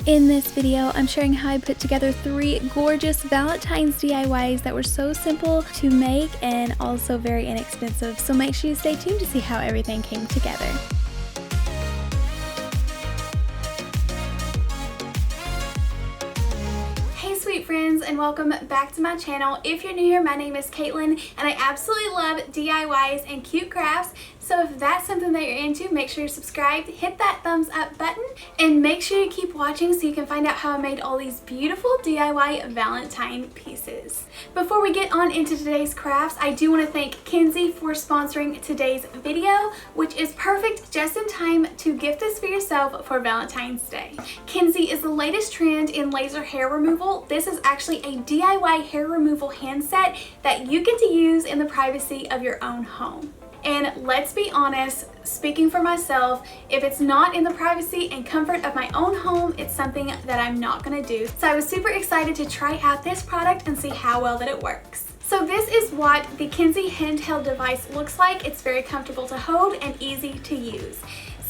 In this video, I'm sharing how I put together 3 gorgeous Valentine's DIYs that were so simple to make and also very inexpensive, so make sure you stay tuned to see how everything came together. Hey sweet friends, and welcome back to my channel. If you're new here, my name is Katelyn and I absolutely love DIYs and cute crafts. So if that's something that you're into, make sure you're subscribed, hit that thumbs up button, and make sure you keep watching so you can find out how I made all these beautiful DIY Valentine pieces. Before we get on into today's crafts, I do want to thank Kenzie for sponsoring today's video, which is perfect just in time to gift this for yourself for Valentine's Day. Kenzie is the latest trend in laser hair removal. This is actually a DIY hair removal handset that you get to use in the privacy of your own home. And let's be honest, speaking for myself, if it's not in the privacy and comfort of my own home, it's something that I'm not gonna do. So I was super excited to try out this product and see how well that it works. So this is what the Kenzie handheld device looks like. It's very comfortable to hold and easy to use.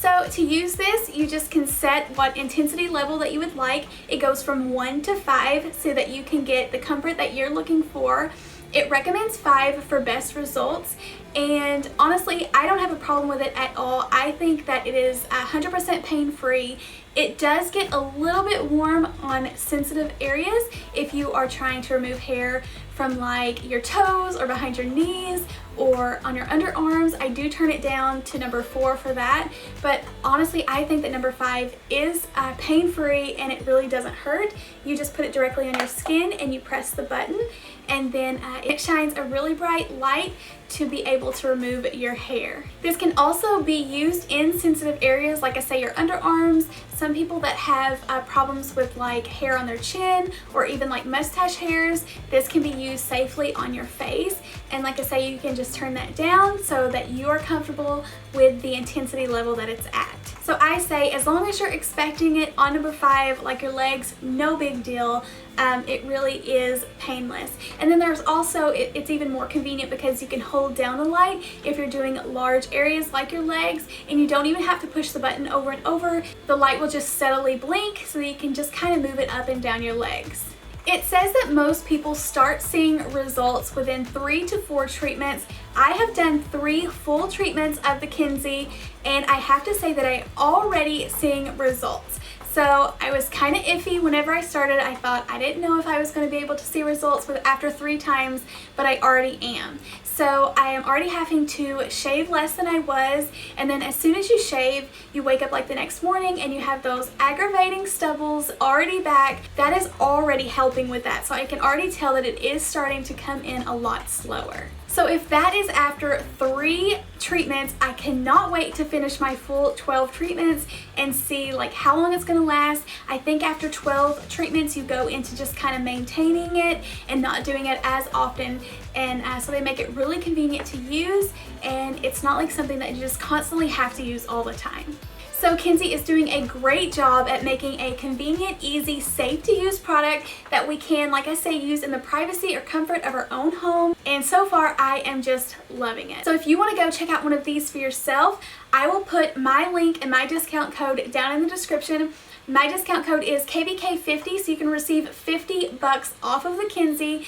So to use this, you just can set what intensity level that you would like. It goes from 1 to 5 so that you can get the comfort that you're looking for. It recommends 5 for best results, and honestly, I don't have a problem with it at all. I think that it is 100% pain-free. It does get a little bit warm on sensitive areas if you are trying to remove hair from like your toes or behind your knees or on your underarms. I do turn it down to number 4 for that, but honestly I think that number 5 is pain-free and it really doesn't hurt. You just put it directly on your skin and you press the button, and then it shines a really bright light to be able to remove your hair. This can also be used in sensitive areas, like I say, your underarms. Some people that have problems with like hair on their chin or even like mustache hairs, this can be used safely on your face. And like I say, you can just turn that down so that you are comfortable with the intensity level that it's at. So I say, as long as you're expecting it on number 5, like your legs, no big deal. It really is painless. And then there's also, it's even more convenient because you can hold down the light if you're doing large areas like your legs, and you don't even have to push the button over and over. The light will just steadily blink so that you can just kind of move it up and down your legs. It says that most people start seeing results within 3 to 4 treatments. I have done 3 full treatments of the Kenzie, and I have to say that I'm already seeing results. So I was kind of iffy whenever I started. I thought I didn't know if I was going to be able to see results after 3 times, but I already am. So I am already having to shave less than I was, and then as soon as you shave, you wake up like the next morning and you have those aggravating stubbles already back. That is already helping with that. So I can already tell that it is starting to come in a lot slower. So if that is after 3 treatments, I cannot wait to finish my full 12 treatments and see like how long it's going to last. I think after 12 treatments, you go into just kind of maintaining it and not doing it as often. And so they make it really convenient to use, and it's not like something that you just constantly have to use all the time. So Kenzie is doing a great job at making a convenient, easy, safe to use product that we can, like I say, use in the privacy or comfort of our own home. And so far, I am just loving it. So if you want to go check out one of these for yourself, I will put my link and my discount code down in the description. My discount code is KBK50, so you can receive $50 off of the Kenzie.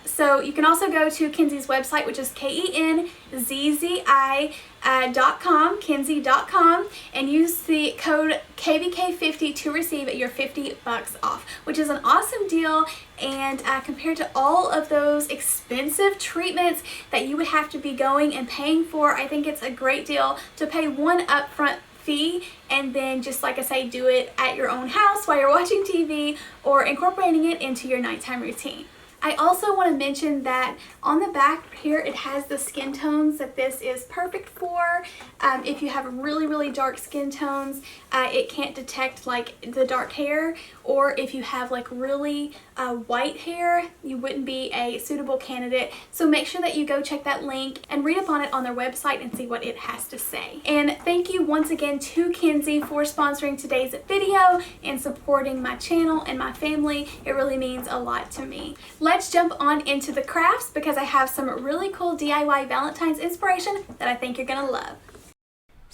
So you can also go to Kenzie's website, which is KENZZI.com, Kenzie.com, and use the code KBK50 to receive your $50 off, which is an awesome deal. And compared to all of those expensive treatments that you would have to be going and paying for, I think it's a great deal to pay one upfront fee and then just, like I say, do it at your own house while you're watching TV or incorporating it into your nighttime routine. I also want to mention that on the back here it has the skin tones that this is perfect for. If you have really, really dark skin tones, it can't detect like the dark hair, or if you have like really white hair, you wouldn't be a suitable candidate. So make sure that you go check that link and read up on it on their website and see what it has to say. And thank you once again to Kenzie for sponsoring today's video and supporting my channel and my family. It really means a lot to me. Let's jump on into the crafts because I have some really cool DIY Valentine's inspiration that I think you're gonna love.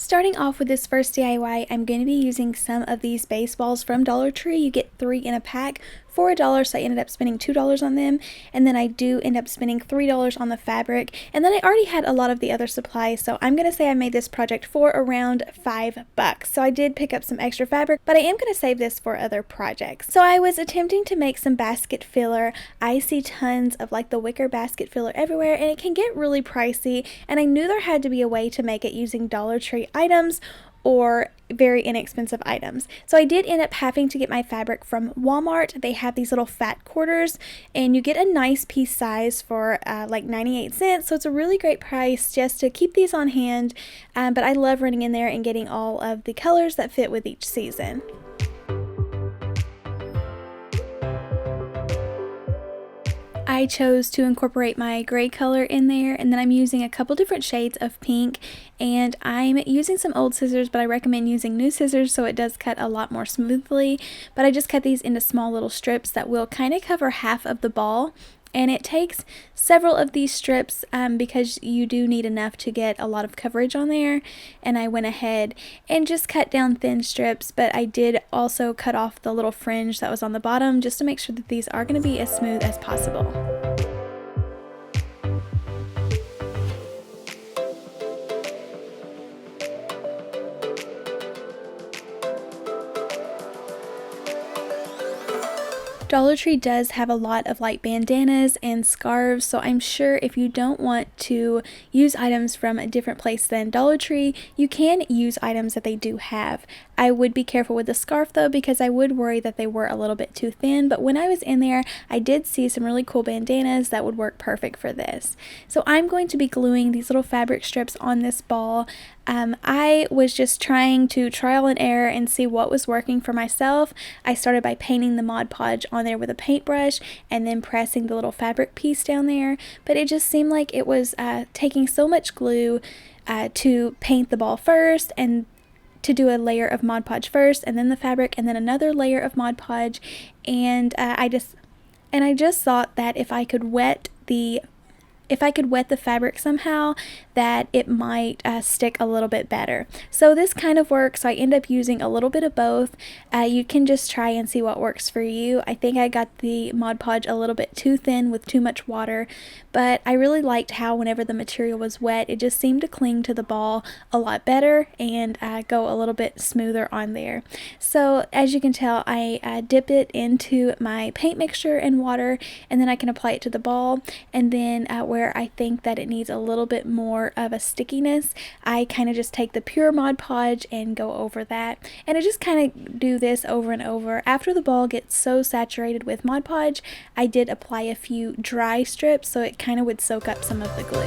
Starting off with this first DIY, I'm going to be using some of these baseballs from Dollar Tree. You get 3 in a pack for $1, so I ended up spending $2 on them, and then I do end up spending $3 on the fabric, and then I already had a lot of the other supplies, so I'm going to say I made this project for around $5. So I did pick up some extra fabric, but I am going to save this for other projects. So I was attempting to make some basket filler. I see tons of like the wicker basket filler everywhere, and it can get really pricey, and I knew there had to be a way to make it using Dollar Tree items or very inexpensive items. So I did end up having to get my fabric from Walmart. They have these little fat quarters, and you get a nice piece size for like 98 cents. So it's a really great price just to keep these on hand. But I love running in there and getting all of the colors that fit with each season. I chose to incorporate my gray color in there, and then I'm using a couple different shades of pink, and I'm using some old scissors, but I recommend using new scissors so it does cut a lot more smoothly. But I just cut these into small little strips that will kind of cover half of the ball. And it takes several of these strips because you do need enough to get a lot of coverage on there. And I went ahead and just cut down thin strips, but I did also cut off the little fringe that was on the bottom just to make sure that these are going to be as smooth as possible. Dollar Tree does have a lot of like bandanas and scarves, so I'm sure if you don't want to use items from a different place than Dollar Tree, you can use items that they do have. I would be careful with the scarf though, because I would worry that they were a little bit too thin, but when I was in there, I did see some really cool bandanas that would work perfect for this. So I'm going to be gluing these little fabric strips on this ball. I was just trying to trial and error and see what was working for myself. I started by painting the Mod Podge on there with a paintbrush and then pressing the little fabric piece down there, but it just seemed like it was taking so much glue to paint the ball first, and to do a layer of Mod Podge first, and then the fabric, and then another layer of Mod Podge, and I just thought that if I could wet the fabric somehow, that it might stick a little bit better. So this kind of works, so I end up using a little bit of both. You can just try and see what works for you. I think I got the Mod Podge a little bit too thin with too much water, but I really liked how whenever the material was wet, it just seemed to cling to the ball a lot better and go a little bit smoother on there. So as you can tell, I dip it into my paint mixture and water, and then I can apply it to the ball, and then where I think that it needs a little bit more of a stickiness, I kind of just take the pure Mod Podge and go over that, and I just kind of do this over and over. After the ball gets so saturated with Mod Podge, I did apply a few dry strips so it kind of would soak up some of the glue.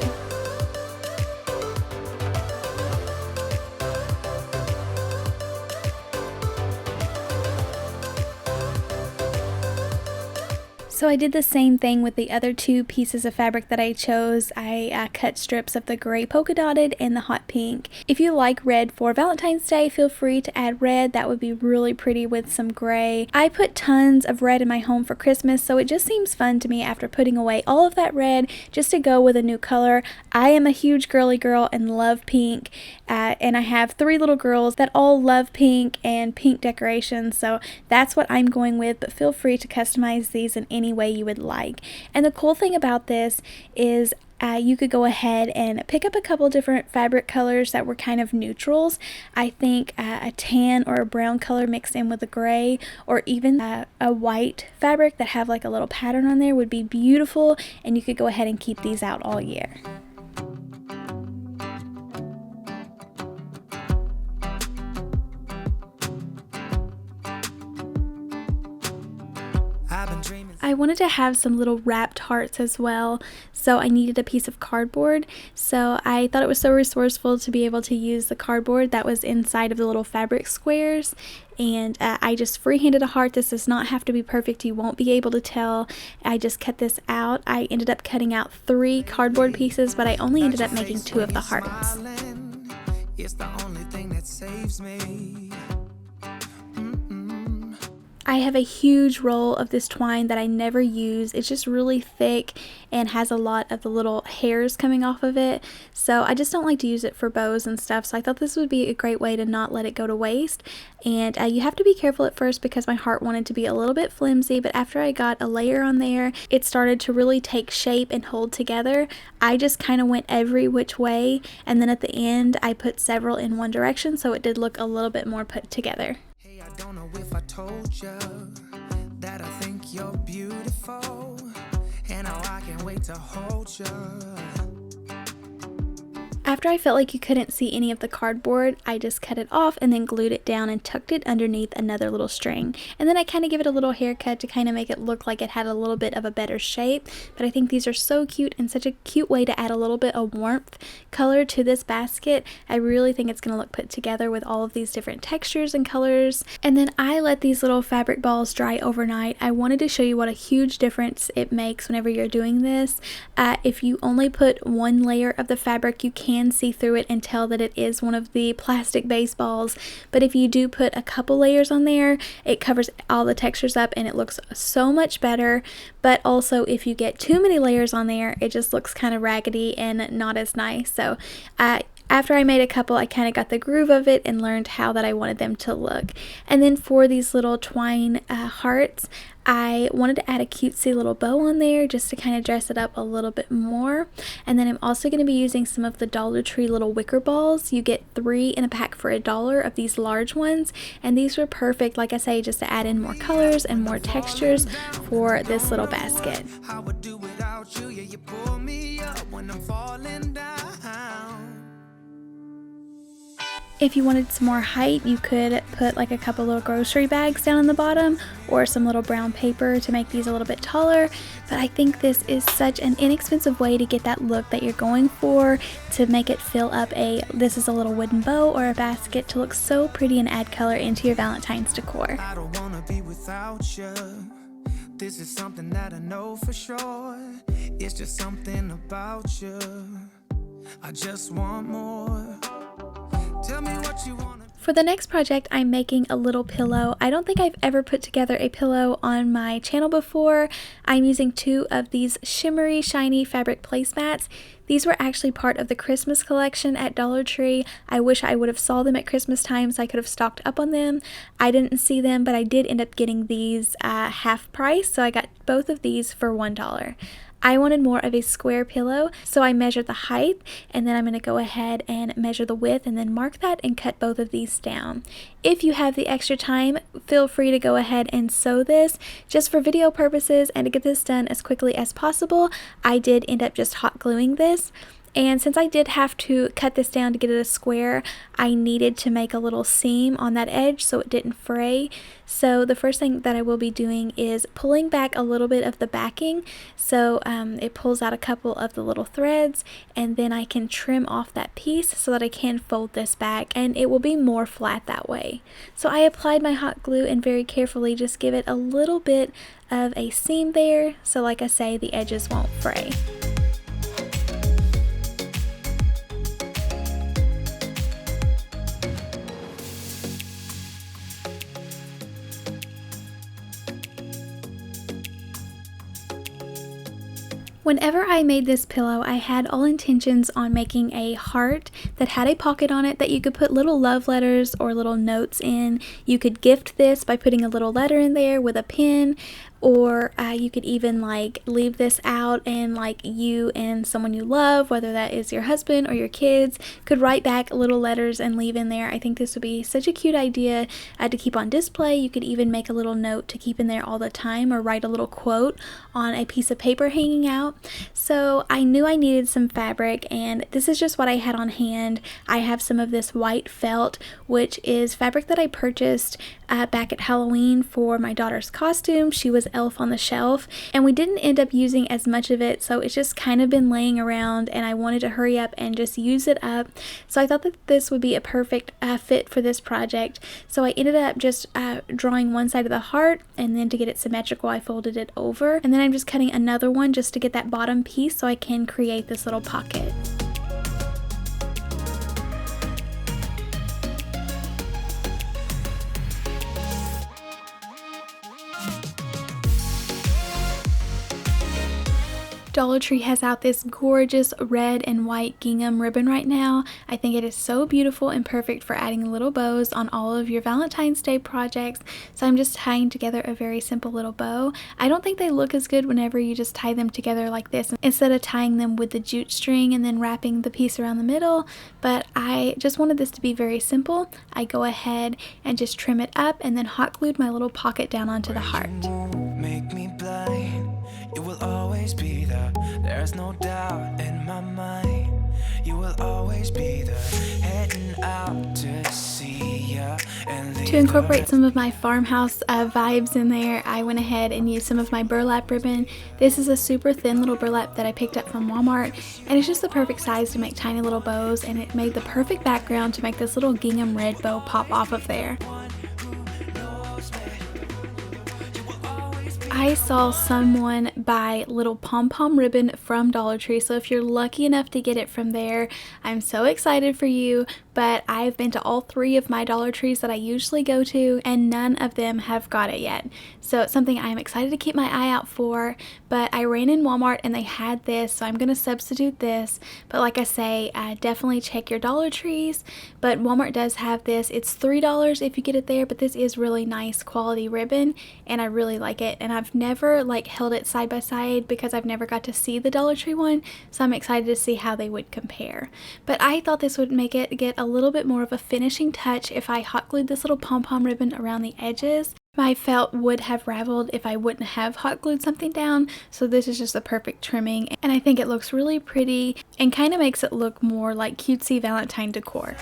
So I did the same thing with the other two pieces of fabric that I chose. I cut strips of the gray polka dotted and the hot pink. If you like red for Valentine's Day, feel free to add red. That would be really pretty with some gray. I put tons of red in my home for Christmas, so it just seems fun to me after putting away all of that red just to go with a new color. I am a huge girly girl and love pink, and I have 3 little girls that all love pink and pink decorations, so that's what I'm going with, but feel free to customize these in any way you would like. And the cool thing about this is you could go ahead and pick up a couple different fabric colors that were kind of neutrals. I think a tan or a brown color mixed in with a gray, or even a white fabric that have like a little pattern on there would be beautiful, and you could go ahead and keep these out all year. I wanted to have some little wrapped hearts as well, so I needed a piece of cardboard. So I thought it was so resourceful to be able to use the cardboard that was inside of the little fabric squares, and I just freehanded a heart. This does not have to be perfect, you won't be able to tell. I just cut this out. I ended up cutting out 3 cardboard pieces, but I only ended up making 2 of the hearts. It's the only thing that saves me. I have a huge roll of this twine that I never use. It's just really thick and has a lot of the little hairs coming off of it. So I just don't like to use it for bows and stuff. So I thought this would be a great way to not let it go to waste. And you have to be careful at first because my heart wanted to be a little bit flimsy. But after I got a layer on there, it started to really take shape and hold together. I just kind of went every which way. And then at the end, I put several in one direction. So it did look a little bit more put together. I don't know if I told you that I think you're beautiful, and now I can't wait to hold you. After I felt like you couldn't see any of the cardboard, I just cut it off and then glued it down and tucked it underneath another little string. And then I kind of give it a little haircut to kind of make it look like it had a little bit of a better shape. But I think these are so cute and such a cute way to add a little bit of warmth color to this basket. I really think it's going to look put together with all of these different textures and colors. And then I let these little fabric balls dry overnight. I wanted to show you what a huge difference it makes whenever you're doing this. If you only put one layer of the fabric, you can see through it and tell that it is one of the plastic baseballs, but if you do put a couple layers on there, it covers all the textures up and it looks so much better. But also if you get too many layers on there, it just looks kind of raggedy and not as nice. So after I made a couple, I kind of got the groove of it and learned how that I wanted them to look. And then for these little twine hearts, I wanted to add a cutesy little bow on there just to kind of dress it up a little bit more. And then I'm also going to be using some of the Dollar Tree little wicker balls. You get 3 in a pack for $1 of these large ones. And these were perfect, like I say, just to add in more colors and more textures for this little basket. I would do without you, yeah, you pull me up when I'm falling down. If you wanted some more height, you could put like a couple little grocery bags down on the bottom or some little brown paper to make these a little bit taller. But I think this is such an inexpensive way to get that look that you're going for, to make it fill up this is a little wooden bow or a basket to look so pretty and add color into your Valentine's decor. I don't wanna be without you. This is something that I know for sure. It's just something about you. I just want more. Tell me what you want. For the next project, I'm making a little pillow. I don't think I've ever put together a pillow on my channel before. I'm using 2 of these shimmery, shiny fabric placemats. These were actually part of the Christmas collection at Dollar Tree. I wish I would have saw them at Christmas time so I could have stocked up on them. I didn't see them, but I did end up getting these half price, so I got both of these for $1. I wanted more of a square pillow, so I measured the height, and then I'm going to go ahead and measure the width and then mark that and cut both of these down. If you have the extra time, feel free to go ahead and sew this. Just for video purposes and to get this done as quickly as possible, I did end up just hot gluing this. And since I did have to cut this down to get it a square, I needed to make a little seam on that edge so it didn't fray. So the first thing that I will be doing is pulling back a little bit of the backing so it pulls out a couple of the little threads, and then I can trim off that piece so that I can fold this back and it will be more flat that way. So I applied my hot glue and very carefully just give it a little bit of a seam there so, like I say, the edges won't fray. Whenever I made this pillow, I had all intentions on making a heart that had a pocket on it that you could put little love letters or little notes in. You could gift this by putting a little letter in there with a pen, or you could even like leave this out and like you and someone you love, whether that is your husband or your kids, could write back little letters and leave in there. I think this would be such a cute idea to keep on display. You could even make a little note to keep in there all the time, or write a little quote on a piece of paper hanging out. So I knew I needed some fabric, and this is just what I had on hand. I have some of this white felt, which is fabric that I purchased back at Halloween for my daughter's costume. She was Elf on the Shelf, and we didn't end up using as much of it, so it's just kind of been laying around, and I wanted to hurry up and just use it up. So I thought that this would be a perfect fit for this project. So I ended up just drawing one side of the heart, and then to get it symmetrical I folded it over, and then I'm just cutting another one just to get that bottom piece so I can create this little pocket. Dollar Tree has out this gorgeous red and white gingham ribbon right now. I think it is so beautiful and perfect for adding little bows on all of your Valentine's Day projects. So I'm just tying together a very simple little bow. I don't think they look as good whenever you just tie them together like this instead of tying them with the jute string and then wrapping the piece around the middle, but I just wanted this to be very simple. I go ahead and just trim it up and then hot glued my little pocket down onto the heart. Make me blind. You will always be there. There's no doubt in my mind. You will always be there. Heading out to see ya. To incorporate some of my farmhouse vibes in there, I went ahead and used some of my burlap ribbon. This is a super thin little burlap that I picked up from Walmart, and it's just the perfect size to make tiny little bows, and it made the perfect background to make this little gingham red bow pop off of there. I saw someone buy little pom-pom ribbon from Dollar Tree, so if you're lucky enough to get it from there, I'm so excited for you. But I've been to all 3 of my Dollar Trees that I usually go to, and none of them have got it yet. So it's something I'm excited to keep my eye out for. But I ran in Walmart and they had this, so I'm going to substitute this. But like I say, definitely check your Dollar Trees. But Walmart does have this. It's $3 if you get it there, but this is really nice quality ribbon, and I really like it. And I've never held it side by side because I've never got to see the Dollar Tree one, so I'm excited to see how they would compare. But I thought this would make it get a little bit more of a finishing touch if I hot glued this little pom-pom ribbon around the edges. My felt would have raveled if I wouldn't have hot glued something down, so this is just the perfect trimming, and I think it looks really pretty and kind of makes it look more like cutesy Valentine decor.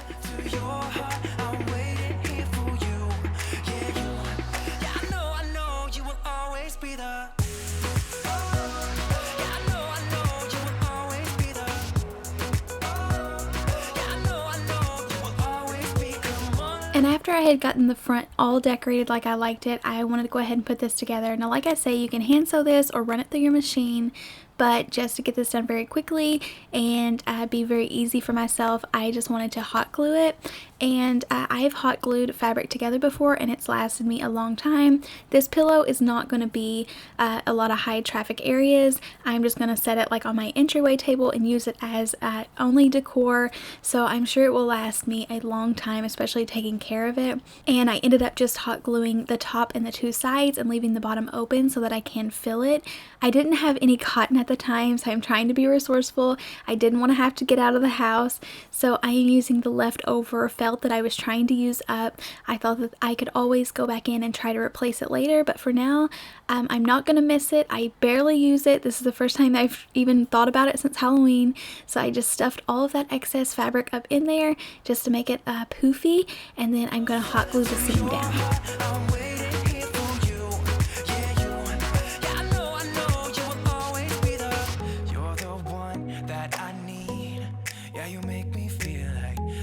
And after I had gotten the front all decorated like I liked it, I wanted to go ahead and put this together. Now, like I say, you can hand sew this or run it through your machine, but just to get this done very quickly and be very easy for myself, I just wanted to hot glue it. And I've hot glued fabric together before, and it's lasted me a long time. This pillow is not going to be a lot of high traffic areas. I'm just going to set it like on my entryway table and use it as only decor, so I'm sure it will last me a long time, especially taking care of it. And I ended up just hot gluing the top and the 2 sides and leaving the bottom open so that I can fill it. I didn't have any cotton at the time, so I'm trying to be resourceful. I didn't want to have to get out of the house, so I am using the leftover felt that I was trying to use up. I thought that I could always go back in and try to replace it later, but for now, I'm not going to miss it. I barely use it. This is the first time I've even thought about it since Halloween, so I just stuffed all of that excess fabric up in there just to make it poofy, and then I'm going to hot glue the seam down.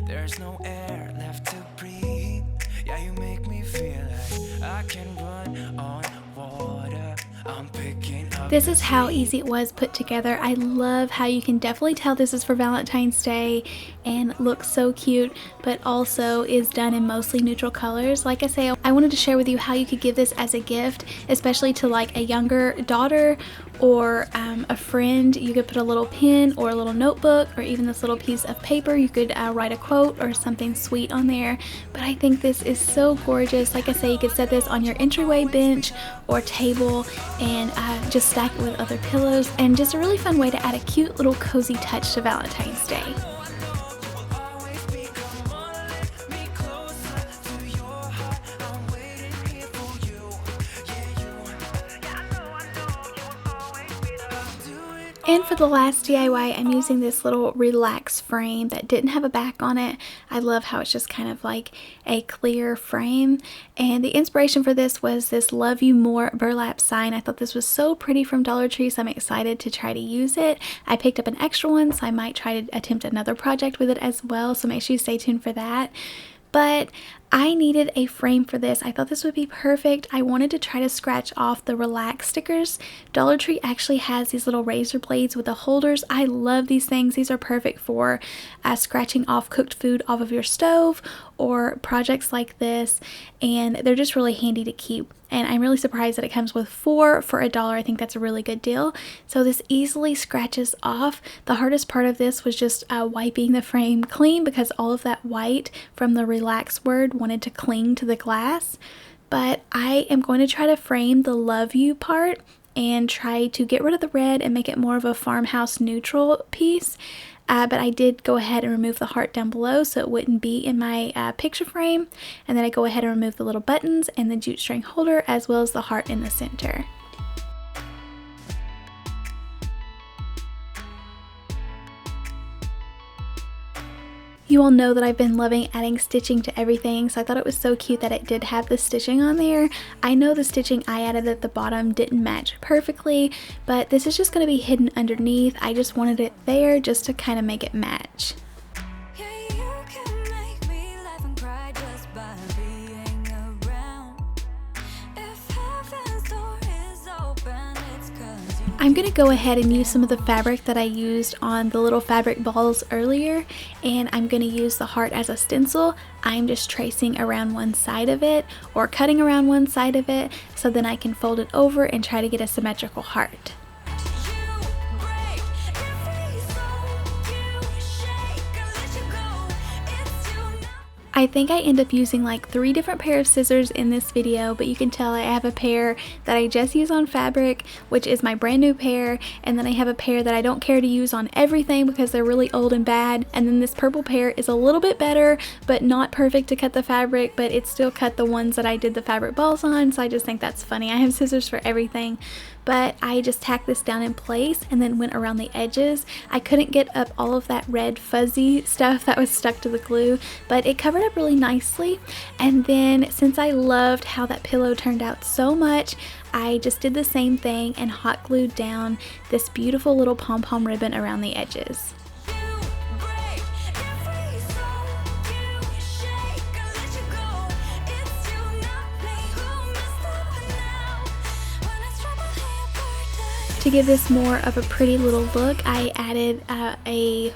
There's no air left to breathe. Yeah, you make me feel like I can run on water. I'm picking up. This is how easy it was put together. I love how you can definitely tell this is for Valentine's Day and looks so cute, but also is done in mostly neutral colors. Like I say, I wanted to share with you how you could give this as a gift, especially to like a younger daughter or a friend. You could put a little pen or a little notebook or even this little piece of paper. You could write a quote or something sweet on there. But I think this is so gorgeous. Like I say, you could set this on your entryway bench or table and just stack it with other pillows, and just a really fun way to add a cute little cozy touch to Valentine's Day. And for the last DIY, I'm using this little relax frame that didn't have a back on it. I love how it's just kind of like a clear frame. And the inspiration for this was this Love You More burlap sign. I thought this was so pretty from Dollar Tree, so I'm excited to try to use it. I picked up an extra one, so I might try to attempt another project with it as well, so make sure you stay tuned for that. But I needed a frame for this. I thought this would be perfect. I wanted to try to scratch off the relax stickers. Dollar Tree actually has these little razor blades with the holders. I love these things. These are perfect for scratching off cooked food off of your stove or projects like this, and they're just really handy to keep. And I'm really surprised that it comes with 4 for $1. I think that's a really good deal. So this easily scratches off. The hardest part of this was just wiping the frame clean because all of that white from the relax word wanted to cling to the glass. But I am going to try to frame the love you part and try to get rid of the red and make it more of a farmhouse neutral piece. But I did go ahead and remove the heart down below so it wouldn't be in my picture frame. And then I go ahead and remove the little buttons and the jute string holder as well as the heart in the center. You all know that I've been loving adding stitching to everything, so I thought it was so cute that it did have the stitching on there. I know the stitching I added at the bottom didn't match perfectly, but this is just going to be hidden underneath. I just wanted it there just to kind of make it match. I'm going to go ahead and use some of the fabric that I used on the little fabric balls earlier, and I'm going to use the heart as a stencil. I'm just tracing around one side of it or cutting around one side of it so then I can fold it over and try to get a symmetrical heart. I think I end up using like 3 different pair of scissors in this video, but you can tell I have a pair that I just use on fabric, which is my brand new pair, and then I have a pair that I don't care to use on everything because they're really old and bad, and then this purple pair is a little bit better, but not perfect to cut the fabric, but it still cut the ones that I did the fabric balls on, so I just think that's funny. I have scissors for everything. But I just tacked this down in place and then went around the edges. I couldn't get up all of that red fuzzy stuff that was stuck to the glue, but it covered up really nicely. And then since I loved how that pillow turned out so much, I just did the same thing and hot glued down this beautiful little pom-pom ribbon around the edges. To give this more of a pretty little look, I added a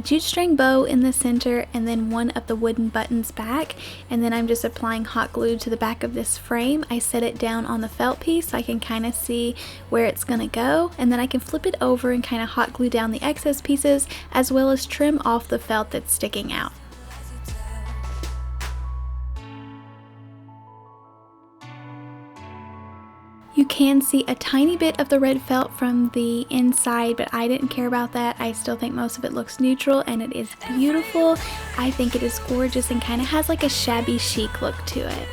jute string bow in the center and then one of the wooden buttons back, and then I'm just applying hot glue to the back of this frame. I set it down on the felt piece so I can kind of see where it's gonna go, and then I can flip it over and kind of hot glue down the excess pieces as well as trim off the felt that's sticking out. You can see a tiny bit of the red felt from the inside, but I didn't care about that. I still think most of it looks neutral and it is beautiful. I think it is gorgeous and kind of has like a shabby chic look to it.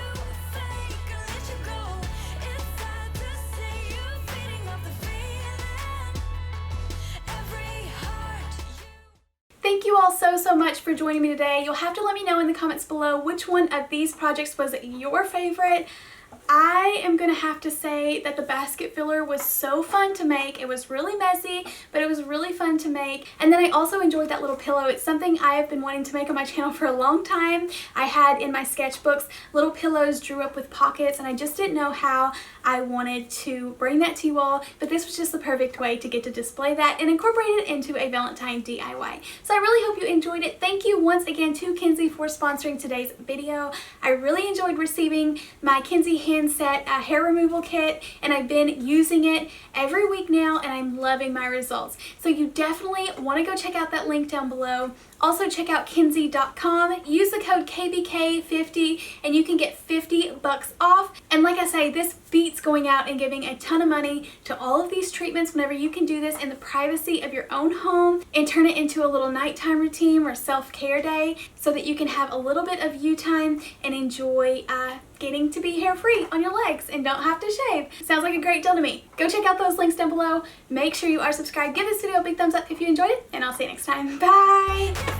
Thank you all so much for joining me today. You'll have to let me know in the comments below which one of these projects was your favorite. I am going to have to say that the basket filler was so fun to make. It was really messy, but it was really fun to make. And then I also enjoyed that little pillow. It's something I have been wanting to make on my channel for a long time. I had in my sketchbooks little pillows drew up with pockets, and I just didn't know how I wanted to bring that to you all, but this was just the perfect way to get to display that and incorporate it into a Valentine DIY. So I really hope you enjoyed it. Thank you once again to Kenzie for sponsoring today's video. I really enjoyed receiving my Kenzie hand set hair removal kit, and I've been using it every week now, and I'm loving my results. So you definitely want to go check out that link down below. Also check out Kenzie.com, use the code KBK50 and you can get 50 bucks off. And like I say, this beats going out and giving a ton of money to all of these treatments whenever you can do this in the privacy of your own home and turn it into a little nighttime routine or self-care day so that you can have a little bit of you time and enjoy getting to be hair free on your legs and don't have to shave. Sounds like a great deal to me. Go check out those links down below. Make sure you are subscribed. Give this video a big thumbs up if you enjoyed it, and I'll see you next time. Bye!